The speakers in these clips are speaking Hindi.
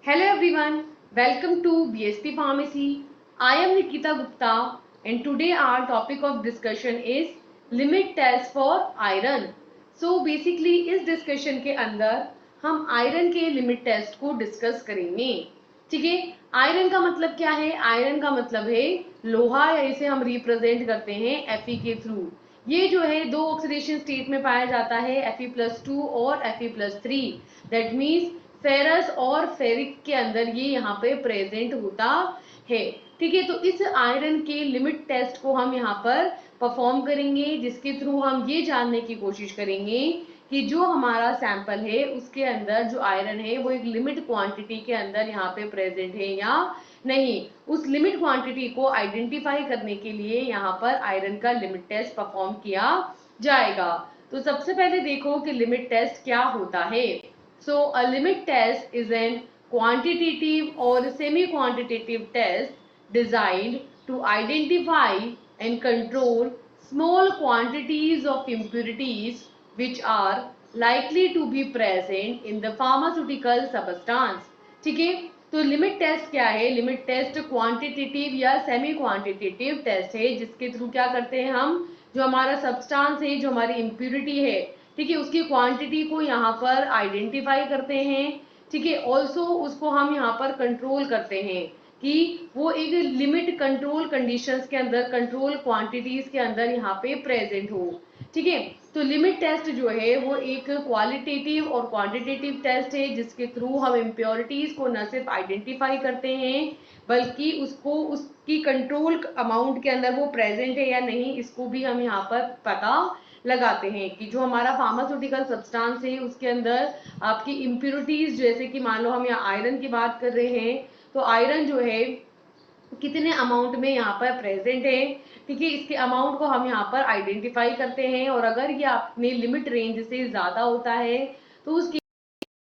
Hello everyone, welcome to BSP Pharmacy. I am Nikita Gupta and today our topic of discussion is limit test for iron. So basically इस discussion के अंदर हम आयरन के लिमिट टेस्ट को डिस्कस करेंगे। ठीक है, आयरन का मतलब क्या है? आयरन का मतलब है लोहा, या इसे हम रिप्रेजेंट करते हैं Fe के थ्रू। ये जो है दो ऑक्सीडेशन स्टेट में पाया जाता है, Fe+2 और Fe+3। दैट मीन्स फेरस और फेरिक के अंदर ये यहाँ पे प्रेजेंट होता है। ठीक है, तो इस आयरन के लिमिट टेस्ट को हम यहाँ पर परफॉर्म करेंगे, जिसके थ्रू हम ये जानने की कोशिश करेंगे कि जो हमारा सैंपल है उसके अंदर जो आयरन है वो एक लिमिट क्वांटिटी के अंदर यहाँ पे प्रेजेंट है या नहीं। उस लिमिट क्वांटिटी को आइडेंटिफाई करने के लिए यहाँ पर आयरन का लिमिट टेस्ट परफॉर्म किया जाएगा। तो सबसे पहले देखो कि लिमिट टेस्ट क्या होता है। So a limit test is an quantitative or semi-quantitative test designed to identify and control small quantities of impurities which are likely to be present in the pharmaceutical substance. ठीक है, तो लिमिट टेस्ट क्या है? लिमिट टेस्ट क्वांटिटेटिव या सेमी क्वांटिटेटिव टेस्ट है, जिसके थ्रू क्या करते हैं हम, जो हमारा सब्सटेंस है, जो हमारी इम्प्यूरिटी है, ठीक है, उसकी क्वांटिटी को यहाँ पर आइडेंटिफाई करते हैं। ठीक है, ऑल्सो उसको हम यहाँ पर कंट्रोल करते हैं कि वो एक लिमिट कंट्रोल कंडीशंस के अंदर, कंट्रोल क्वांटिटीज के अंदर यहाँ पे प्रेजेंट हो। ठीक है, तो लिमिट टेस्ट जो है वो एक क्वालिटेटिव और क्वांटिटेटिव टेस्ट है, जिसके थ्रू हम इम्प्योरिटीज को न सिर्फ आइडेंटिफाई करते हैं बल्कि उसको उसकी कंट्रोल अमाउंट के अंदर वो प्रेजेंट है या नहीं, इसको भी हम यहाँ पर पता लगाते हैं कि जो हमारा फार्मास्यूटिकल सब्सटेंस है उसके अंदर आपकी इम्प्योरिटीज, जैसे कि मान लो हम यहाँ आयरन की बात कर रहे हैं, तो आयरन जो है कितने अमाउंट में यहाँ पर प्रेजेंट है। ठीक है, इसके अमाउंट को हम यहाँ पर आइडेंटिफाई करते हैं, और अगर ये अपने लिमिट रेंज से ज्यादा होता है तो उसकी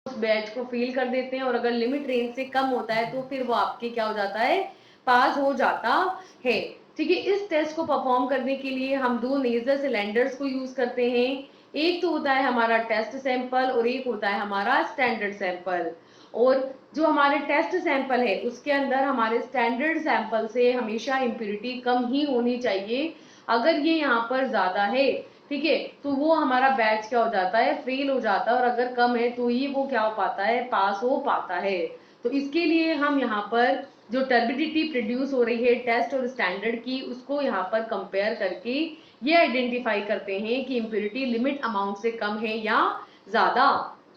उस बैच को फेल कर देते हैं, और अगर लिमिट रेंज से कम होता है तो फिर वो आपके क्या हो जाता है, पास हो जाता है। ठीक है, इस टेस्ट को परफॉर्म करने के लिए हम दो नेजर सिलेंडर्स को यूज करते हैं। एक तो होता है हमारा टेस्ट सैंपल और एक होता है हमारा स्टैंडर्ड सैंपल। और जो हमारे टेस्ट सैंपल है उसके अंदर हमारे स्टैंडर्ड सैंपल से हमेशा इम्प्यूरिटी कम ही होनी चाहिए। अगर ये यहाँ पर ज्यादा है, ठीक है, तो वो हमारा बैच क्या हो जाता है, फेल हो जाता है, और अगर कम है तो ही वो क्या हो पाता है, पास हो पाता है। तो इसके लिए हम यहाँ पर जो टर्बिडिटी प्रोड्यूस हो रही है टेस्ट और स्टैंडर्ड की, उसको यहाँ पर कंपेयर करके ये आइडेंटिफाई करते हैं कि इम्प्यूरिटी लिमिट अमाउंट से कम है या ज्यादा।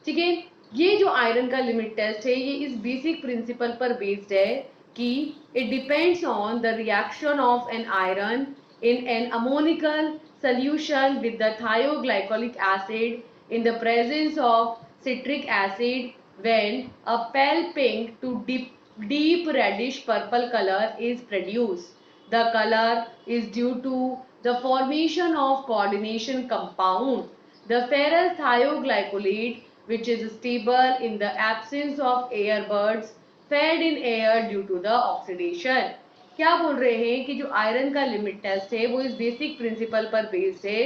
ठीक है, ये जो आयरन का लिमिट टेस्ट है ये इस बेसिक प्रिंसिपल पर बेस्ड है कि it depends on the reaction of an iron in an ammonical solution with the thioglycolic acid in the presence of citric acid when a pale pink to deep reddish purple color is produced. The color is due to the formation of coordination compound, the ferrous thioglycolate, which is stable in the absence of air bursts fed in air due to the oxidation. क्या बोल रहे हैं कि जो आयरन का लिमिट टेस्ट है वो इस बेसिक प्रिंसिपल पर बेस्ड है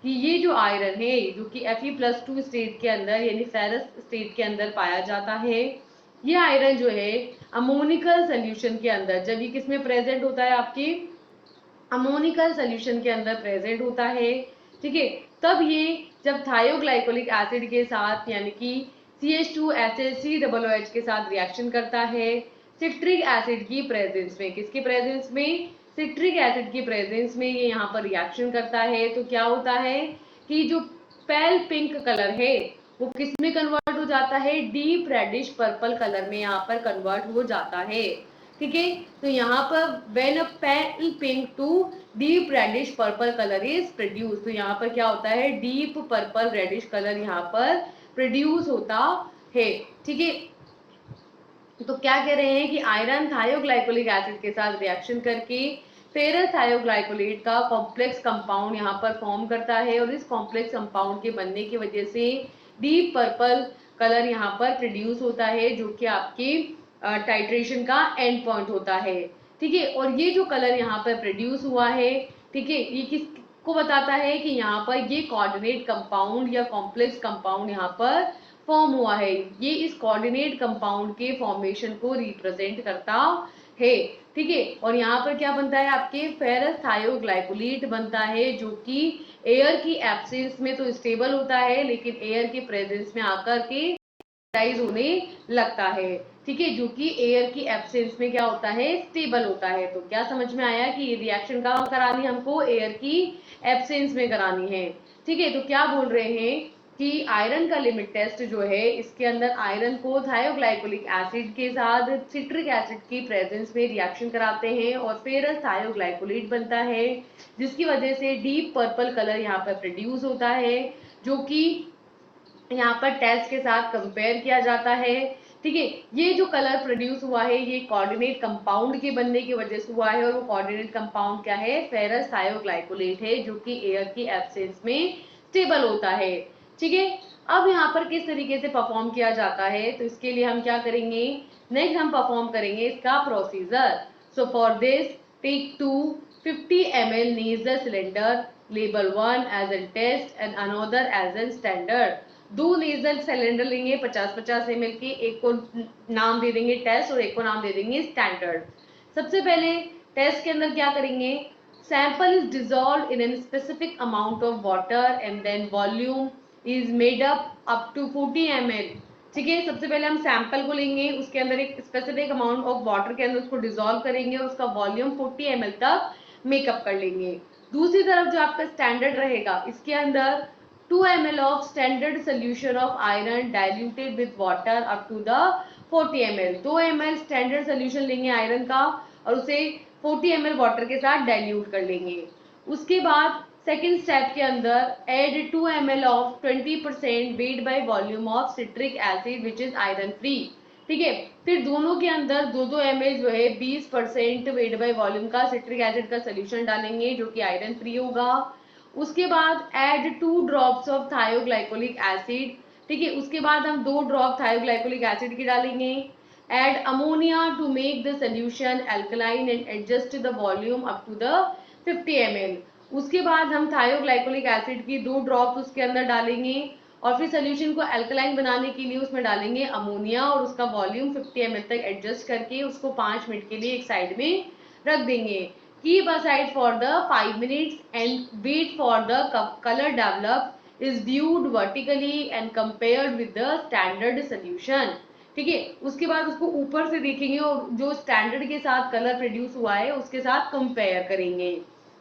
कि ये जो आयरन है जो कि Fe+2 स्टेट के अंदर यानी फेरस स्टेट के अंदर पाया जाता है, ये आयरन जो है अमोनिकल सोल्यूशन के अंदर, जब ये किसमें प्रेजेंट होता है, आपके अमोनिकल सोल्यूशन के अंदर प्रेजेंट होता है। ठीक है, तब ये जब थायोग्लाइकोलिक एसिड के साथ यानी कि CH2SH3OH के साथ रिएक्शन करता है सिट्रिक एसिड की प्रेजेंस में, किसकी प्रेजेंस में, सिट्रिक एसिड की प्रेजेंस में ये यहाँ पर रिएक्शन करता है, तो क्या होता है कि जो पेल पिंक कलर है वो किस में कन्वर्ट हो जाता है, डीप रेडिश पर्पल कलर में यहाँ पर कन्वर्ट हो जाता है। ठीक है, तो यहाँ पर when a pale pink to deep reddish purple colour is produce, तो यहाँ पर क्या होता है, डीप पर्पल रेडिश कलर यहाँ पर प्रोड्यूस होता है। ठीक है, तो क्या कह रहे हैं कि आयरन थायोग्लाइकोलिक एसिड के साथ रिएक्शन करके फेरस थायोग्लाइकोलेट का कॉम्प्लेक्स कंपाउंड यहाँ पर फॉर्म करता है, और इस कॉम्प्लेक्स कंपाउंड के बनने की वजह से डीप पर्पल कलर यहाँ पर प्रोड्यूस होता है, जो कि आपके टाइट्रेशन का एंड पॉइंट होता है। ठीक है, और ये जो कलर यहाँ पर प्रोड्यूस हुआ है, ठीक है, ये किसको बताता है कि यहाँ पर ये कोऑर्डिनेट कंपाउंड या कॉम्प्लेक्स कंपाउंड यहाँ पर फॉर्म हुआ है। ये इस कोऑर्डिनेट कंपाउंड के फॉर्मेशन को रिप्रेजेंट करता है। ठीक है, और यहाँ पर क्या बनता है आपके फेरस थायोग्लाइकोलेट बनता है, जो कि एयर की एब्सेंस में तो स्टेबल होता है लेकिन एयर के प्रेजेंस में आकर के ऑक्सीडाइज होने लगता है। ठीक है, जो कि एयर की एब्सेंस में क्या होता है, स्टेबल होता है। तो क्या समझ में आया कि ये रिएक्शन कहाँ करानी है, हमको एयर की एब्सेंस में करानी है। ठीक है, तो क्या बोल रहे हैं कि आयरन का लिमिट टेस्ट जो है, इसके अंदर आयरन को थायोग्लाइकोलिक एसिड के साथ सिट्रिक एसिड की प्रेजेंस में रिएक्शन कराते हैं और फेरस थायोग्लाइकोलेट बनता है, जिसकी वजह से डीप पर्पल कलर यहाँ पर प्रोड्यूस होता है, जो कि यहाँ पर टेस्ट के साथ कंपेयर किया जाता है। ठीक है, ये जो कलर प्रोड्यूस हुआ है ये कोऑर्डिनेट कंपाउंड के बनने की वजह से हुआ है, और वो कोऑर्डिनेट कंपाउंड क्या है, फेरस थायोग्लाइकोलेट है, जो कि एयर की एब्सेंस में स्टेबल होता है। ठीक है, अब यहाँ पर किस तरीके से परफॉर्म किया जाता है, तो इसके लिए हम क्या करेंगे, नेक्स्ट हम परफॉर्म करेंगे इसका procedure. So for this take 250 ml nasal cylinder, label one as a test and another as a standard। दो नेजल सिलेंडर लेंगे 50-50 ml के, एक को नाम दे देंगे टेस्ट और एक को नाम दे देंगे स्टैंडर्ड। सबसे पहले टेस्ट के अंदर क्या करेंगे, sample is dissolve in an specific amount of water and then volume is made up to 40 ml। ठीक है, सबसे पहले हम सैंपल को लेंगे, उसके अंदर एक स्पेसिफिक अमाउंट ऑफ वाटर के अंदर उसको डिजॉल्व करेंगे और उसका वॉल्यूम 40 ml तक मेकअप कर लेंगे। दूसरी तरफ जो आपका स्टैंडर्ड रहेगा, इसके अंदर 2 ml of standard solution of iron diluted with water up to the 40 ml। 2 ml standard solution लेंगे आयरन का और उसे 40 ml वाटर के साथ डाइल्यूट कर लेंगे। उसके बाद सेकेंड स्टेप के अंदर add 2 ml of 20% weight by volume of citric acid which is iron free. ठीक है, फिर दोनों के अंदर 2-2 ml जो है 20% वेट बाय वॉल्यूम का सिट्रिक एसिड का सोल्यूशन डालेंगे, जो कि आयरन फ्री होगा। उसके बाद ऐड 2 ड्रॉप्स ऑफ थायोग्लाइकोलिक एसिड। ठीक है, उसके बाद हम 2 ड्रॉप थायोग्लाइकोलिक एसिड की डालेंगे। Add ammonia to make the solution alkaline and adjust the volume up to the 50 ml। उसके बाद हम थायोग्लाइकोलिक एसिड की 2 ड्रॉप्स उसके अंदर डालेंगे और फिर सोल्यूशन को अल्कलाइन बनाने के लिए उसमें डालेंगे अमोनिया और उसका वॉल्यूम 50 ml तक एडजस्ट करके उसको 5 मिनट के लिए एक साइड में रख देंगे। Keep aside for the 5 minutes and wait for the color develop is viewed vertically and compared with the standard solution। ठीक है, उसके बाद उसको ऊपर से देखेंगे और जो स्टैंडर्ड के साथ कलर प्रोड्यूस हुआ है उसके साथ कंपेयर करेंगे।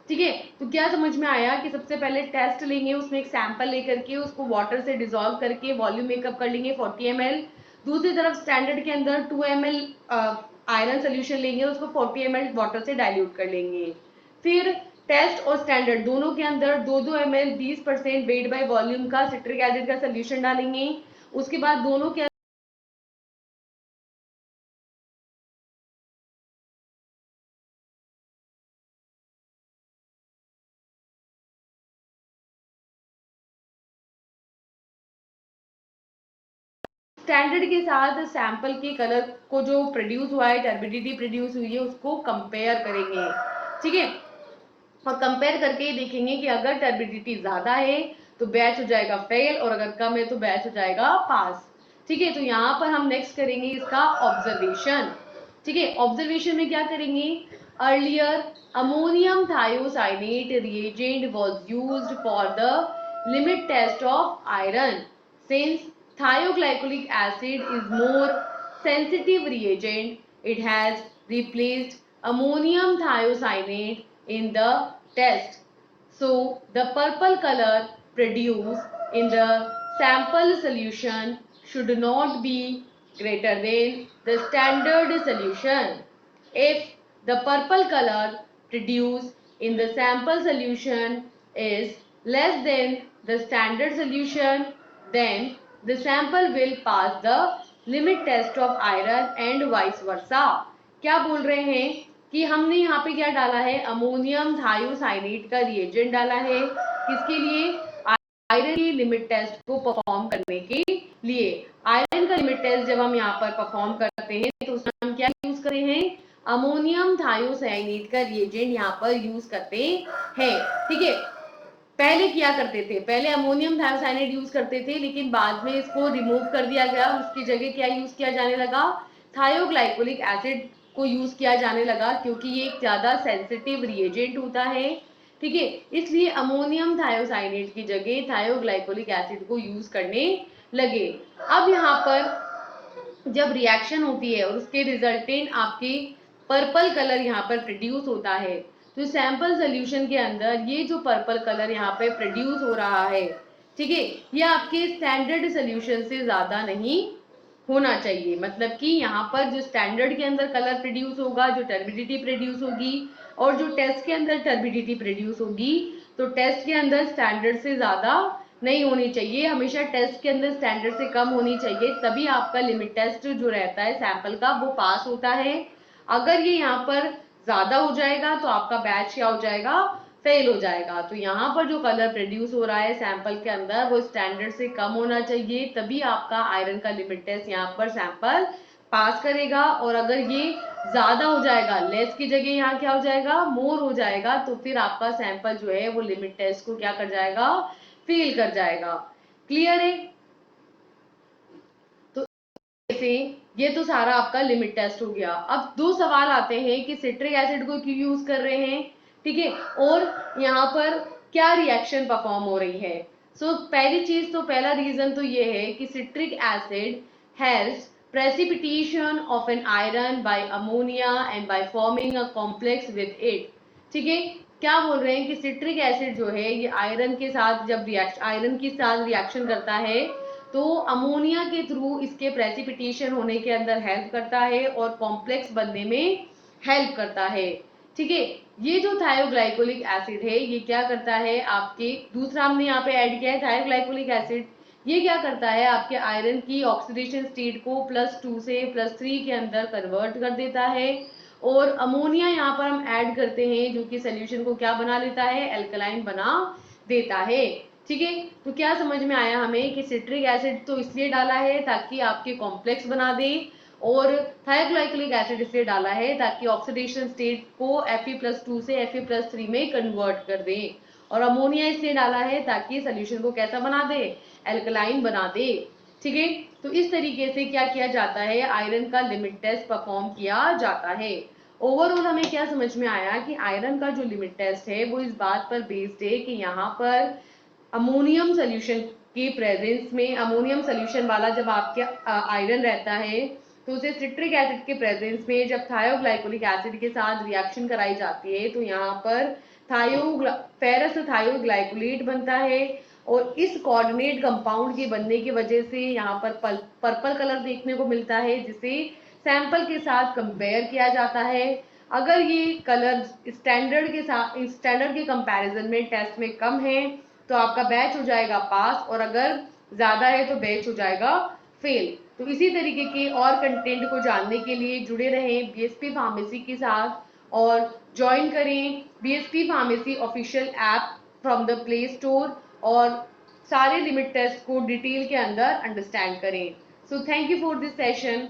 ठीक है, तो क्या समझ में आया कि सबसे पहले टेस्ट लेंगे, उसमें एक सैंपल लेकर के उसको वाटर से डिसॉल्व करके वॉल्यूम मेकअप कर लेंगे 40 ml। दूसरी तरफ स्टैंडर्ड के अंदर 2 ml आयरन सोल्यूशन लेंगे, उसको 40 ml वाटर से डाइल्यूट कर लेंगे। फिर टेस्ट और स्टैंडर्ड दोनों के अंदर 2-2 ml 20% वेट बाय वॉल्यूम का सिट्रिक एसिड का सोल्यूशन डालेंगे। उसके बाद दोनों के स्टैंडर्ड के साथ सैंपल के कलर को जो प्रोड्यूस हुआ है, टर्बिडिटी प्रोड्यूस हुई है, उसको कंपेयर करेंगे। ठीक है, और कंपेयर करके देखेंगे कि अगर टर्बिडिटी ज्यादा है तो बैच हो जाएगा फेल और अगर कम है तो बैच हो जाएगा पास। ठीक है, तो यहाँ पर हम नेक्स्ट करेंगे इसका ऑब्जर्वेशन। ठीक है, ऑब्जर्वेशन में क्या करेंगे, earlier ammonium thiocyanate reagent was used for the limit test of iron since thioglycolic acid is more sensitive reagent, it has replaced ammonium thiocyanate in the test. So the purple color produced in the sample solution should not be greater than the standard solution. If the purple color produced in the sample solution is less than the standard solution, then the sample will pass the limit test of iron and vice versa। क्या बोल रहे हैं कि हमने यहाँ पे क्या डाला है, अमोनियम थायोसाइनेट का रिएजेंट डाला है, किसके लिए, आयरन की लिमिट टेस्ट को परफॉर्म करने के लिए। आयरन का लिमिट टेस्ट जब हम यहाँ पर परफॉर्म करते हैं तो उसमें हम क्या यूज करते हैं, अमोनियम थायोसाइनेट का रिएजेंट यहाँ पर यूज करते हैं। ठीक है, पहले किया करते थे, पहले अमोनियम थायोसाइनेट यूज करते थे, लेकिन बाद में इसको रिमूव कर दिया गया, उसकी जगह क्या यूज किया जाने लगा, थायोग्लाइकोलिक एसिड को यूज किया जाने लगा, क्योंकि ये एक ज्यादा सेंसिटिव रिएजेंट होता है, ठीक है। इसलिए अमोनियम थायोसाइनेट की जगह थायोग्लाइकोलिक एसिड को यूज करने लगे। अब यहाँ पर जब रिएक्शन होती है और उसके रिजल्टेंट आपके पर्पल कलर यहाँ पर प्रोड्यूस होता है, तो सैंपल सोल्यूशन के अंदर ये जो पर्पल कलर यहाँ पे प्रोड्यूस हो रहा है, ठीक है, ये आपके स्टैंडर्ड सोल्यूशन से ज्यादा नहीं होना चाहिए। मतलब कि यहाँ पर जो स्टैंडर्ड के अंदर कलर प्रोड्यूस होगा, जो टर्बिडिटी प्रोड्यूस होगी, और जो टेस्ट के अंदर टर्बिडिटी प्रोड्यूस होगी, तो टेस्ट के अंदर स्टैंडर्ड से ज्यादा नहीं होनी चाहिए, हमेशा टेस्ट के अंदर स्टैंडर्ड से कम होनी चाहिए, तभी आपका लिमिट टेस्ट जो रहता है सैंपल का वो पास होता है। अगर ये यहाँ पर ज्यादा हो जाएगा तो आपका बैच क्या हो जाएगा, फेल हो जाएगा। तो यहाँ पर जो कलर प्रोड्यूस हो रहा है सैंपल के अंदर वो स्टैंडर्ड से कम होना चाहिए, तभी आपका आयरन का लिमिट टेस्ट यहाँ पर सैंपल पास करेगा। और अगर ये ज्यादा हो जाएगा, लेस की जगह यहाँ क्या हो जाएगा, मोर हो जाएगा, तो फिर आपका सैंपल जो है वो लिमिट टेस्ट को क्या कर जाएगा, फेल कर जाएगा। क्लियर है? तो से ये तो सारा आपका लिमिट टेस्ट हो गया। अब दो सवाल आते हैं कि सिट्रिक एसिड को क्यों यूज कर रहे हैं, ठीक है, और यहाँ पर क्या रिएक्शन परफॉर्म हो रही है। पहली चीज तो पहला रीजन तो ये है कि citric acid helps precipitation of an iron bye ammonia and by forming a complex with it, ठीक है। क्या बोल रहे हैं कि सिट्रिक एसिड जो है ये आयरन के साथ जब आयरन के साथ रिएक्शन करता है तो अमोनिया के थ्रू इसके प्रेसिपिटेशन होने के अंदर हेल्प करता है और कॉम्प्लेक्स बनने में हेल्प करता है, ठीक है। ये जो थायोग्लाइकोलिक एसिड है ये क्या करता है, आपके दूसरा हमने यहाँ पे ऐड किया है थायोग्लाइकोलिक एसिड, ये क्या करता है आपके आयरन की ऑक्सीडेशन स्टेट को +2 से +3 के अंदर कन्वर्ट कर देता है। और अमोनिया यहाँ पर हम ऐड करते हैं जो कि सोल्यूशन को क्या बना लेता है, एल्कलाइन बना देता है, ठीक है। तो क्या समझ में आया हमें कि सिट्रिक एसिड तो इसलिए डाला है ताकि आपके कॉम्प्लेक्स बना दे, और थायोग्लाइकोलिक एसिड इसलिए डाला है ताकि ऑक्सीडेशन स्टेट को Fe+2 से Fe+3 में कन्वर्ट कर दे, और अमोनिया इसलिए डाला है ताकि सोल्यूशन को कैसा बना दे, एल्कलाइन बना दे, ठीक है। तो इस तरीके से क्या किया जाता है, आयरन का लिमिट टेस्ट परफॉर्म किया जाता है। ओवरऑल हमें क्या समझ में आया कि आयरन का जो लिमिट टेस्ट है वो इस बात पर बेस्ड है कि यहाँ पर अमोनियम सोल्यूशन के प्रेजेंस में, अमोनियम सोल्यूशन वाला जब आपके आयरन रहता है तो उसे सिट्रिक एसिड के प्रेजेंस में जब थायोग्लाइकोलिक एसिड के साथ रिएक्शन कराई जाती है तो यहाँ पर फेरस थायोग्लाइकोलेट बनता है, और इस कोऑर्डिनेट कंपाउंड के बनने की वजह से यहाँ पर पर्पल कलर देखने को मिलता है, जिसे सैंपल के साथ कंपेयर किया जाता है। अगर ये कलर स्टैंडर्ड के कंपैरिजन में टेस्ट में कम है तो आपका बैच हो जाएगा पास, और अगर ज्यादा है तो बैच हो जाएगा फेल। तो इसी तरीके के और कंटेंट को जानने के लिए जुड़े रहें बीएसपी फार्मेसी के साथ, और ज्वाइन करें BSP pharmacy official app from the play store, और सारे लिमिट टेस्ट को डिटेल के अंदर अंडरस्टैंड करें। So thank you for this session.